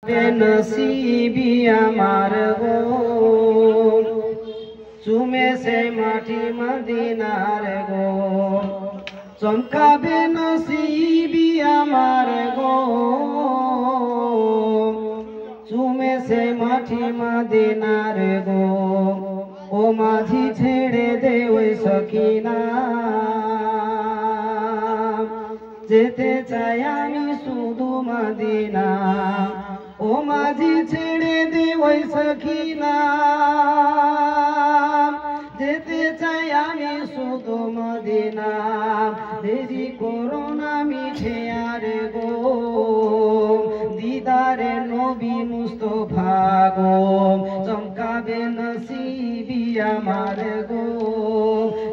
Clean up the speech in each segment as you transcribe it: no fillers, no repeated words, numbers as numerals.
নসিবি আমার গো চুমেছে মাটি মদিনার গো চমকাবে নসিবি আমার গো চুমেছে মাটি মদিনার গো ও মাঝি ছেড়ে দে ওই সখিনা যেতে চাই আমি শুধু মদিনা ও মাঝি ছেড়ে দে ওই সখিনা যেতে চাই আমি শুধু মদিনা দেরি করো না মিঠে আর গো দিদারে নবী মুস্তফা গো চমকাবে নসিবি আমার গো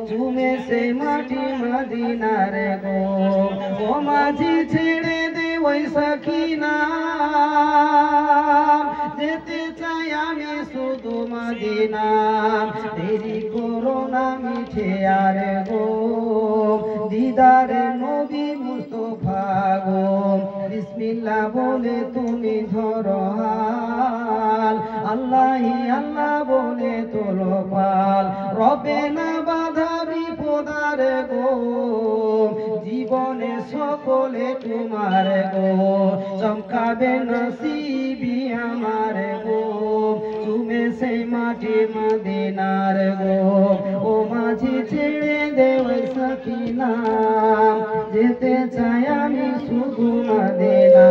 চুমেছে মাটি মদিনার গো ও মাঝি ছেড়ে দে ওই সখিনা যেতে চাই আমি শুধু মদিনা দেরি করো না মিঠে আর গো দিদারে নবী মুস্তফা গো বিসমিল্লাহ বলে তুমি ধরো হাল আল্লাহি আল্লাহ বলে তোলো পাল রবে না বাধা বিপদার গো জীবনে সকলে তোমার গো চমকাবে নসিবি আমার গো চুমেছে মাটি মদিনার গো ও মাঝি ছেড়ে দে ওই সখিনা যেতে চাই আমি শুধু মদিনা।